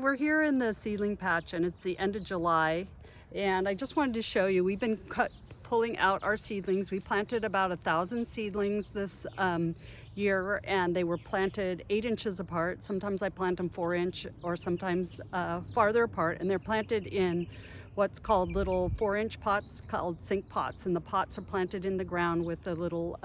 We're here in the seedling patch and it's the end of July, and I just wanted to show you, we've been pulling out our seedlings. We planted about 1,000 seedlings this year, and they were planted 8 inches apart. Sometimes I plant them 4-inch or sometimes farther apart, and they're planted in what's called little 4-inch pots called sink pots, and the pots are planted in the ground with the little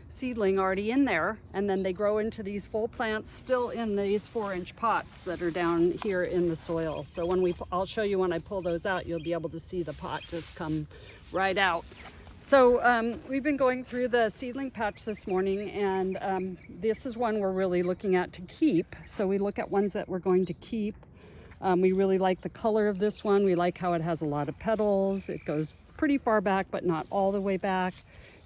seedling already in there, and then they grow into these full plants still in these 4-inch pots that are down here in the soil. So when I'll show you when I pull those out, you'll be able to see the pot just come right out. So we've been going through the seedling patch this morning, and this is one we're really looking at to keep. So we look at ones that we're going to keep. We really like the color of this one. We like how it has a lot of petals. It goes pretty far back, but not all the way back.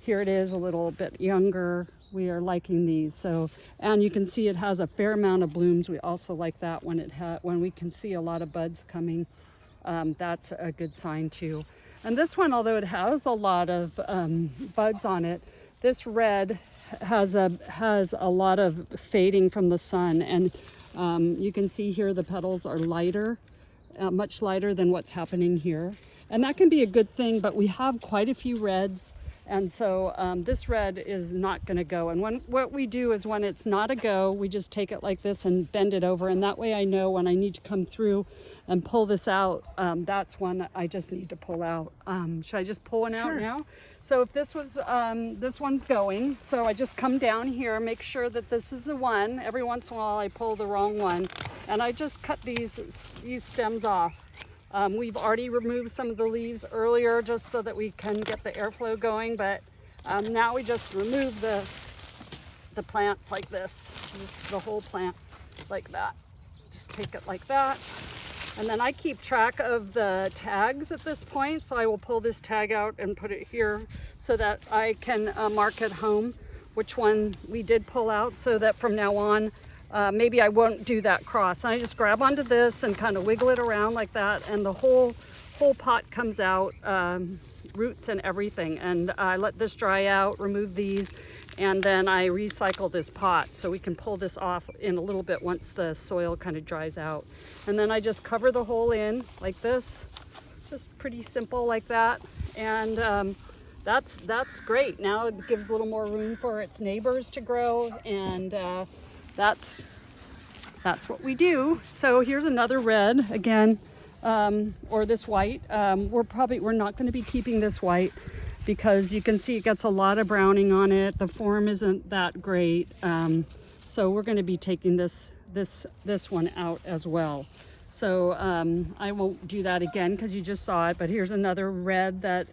Here it is a little bit younger. We are liking these. So, and you can see it has a fair amount of blooms. We also like that when we can see a lot of buds coming. That's a good sign too. And this one, although it has a lot of buds on it, this red has a lot of fading from the sun, and you can see here the petals are lighter, much lighter than what's happening here. And that can be a good thing, but we have quite a few reds. And so this red is not going to go. And what we do is when it's not a go, we just take it like this and bend it over. And that way I know when I need to come through and pull this out, that's one I just need to pull out. Should I just pull one out now? So if this one's going, so I just come down here, make sure that this is the one. Every once in a while I pull the wrong one, and I just cut these stems off. We've already removed some of the leaves earlier just so that we can get the airflow going, but now we just remove the plants like this, the whole plant like that. Just take it like that. And then I keep track of the tags at this point, so I will pull this tag out and put it here so that I can mark at home which one we did pull out, so that from now on maybe I won't do that cross. And I just grab onto this and kind of wiggle it around like that, and the whole pot comes out, roots and everything. And I let this dry out, remove these, and then I recycle this pot so we can pull this off in a little bit once the soil kind of dries out. And then I just cover the hole in like this, just pretty simple like that. And that's great. Now it gives a little more room for its neighbors to grow, and that's what we do. So here's another red again, or this white. We're not going to be keeping this white because you can see it gets a lot of browning on it. The form isn't that great, so we're going to be taking this one out as well. So I won't do that again because you just saw it. But here's another red that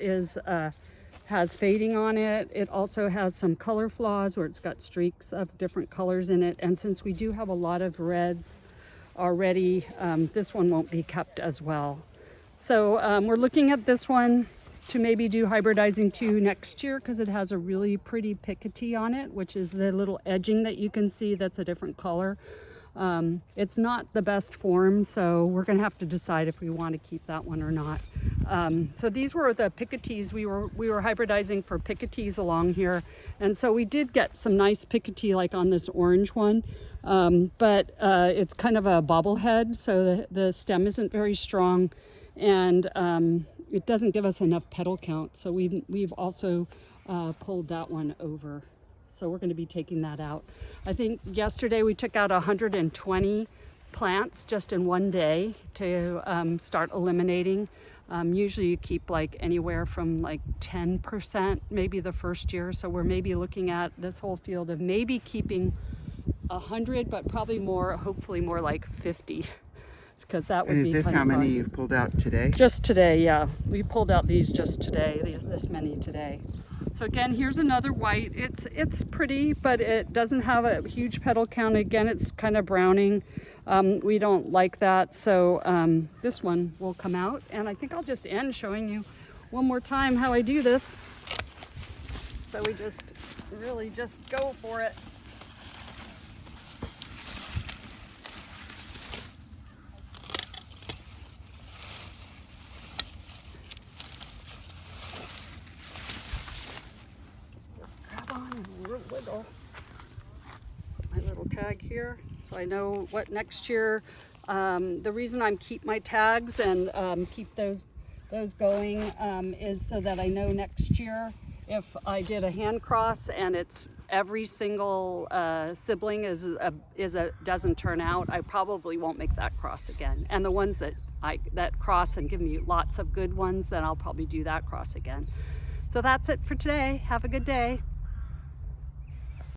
has fading on it. It also has some color flaws where it's got streaks of different colors in it. And since we do have a lot of reds already, this one won't be kept as well. So we're looking at this one to maybe do hybridizing too next year, because it has a really pretty picotee on it, which is the little edging that you can see that's a different color. It's not the best form, so we're going to have to decide if we want to keep that one or not. So these were the picotees. We were hybridizing for picotees along here, and so we did get some nice picotee like on this orange one, but it's kind of a bobblehead, so the stem isn't very strong, and it doesn't give us enough petal count. So we've also pulled that one over. So we're going to be taking that out. I think yesterday we took out 120 plants just in one day to start eliminating. Usually you keep like anywhere from like 10% maybe the first year. So we're maybe looking at this whole field of maybe keeping 100, but probably more, hopefully more like 50. Because that would be. And is this how many you've pulled out today? Just today, yeah. We pulled out these just today, this many today. So again, here's another white. It's pretty, but it doesn't have a huge petal count. Again, it's kind of browning. We don't like that. So this one will come out. And I think I'll just end showing you one more time how I do this. So we just really just go for it. Wiggle. Put my little tag here so I know what next year The reason I'm keep my tags and keep those going is so that I know next year if I did a hand cross and it's every single sibling doesn't turn out, I probably won't make that cross again. And the ones that cross and give me lots of good ones, then I'll probably do that cross again. So that's it for today. Have a good day.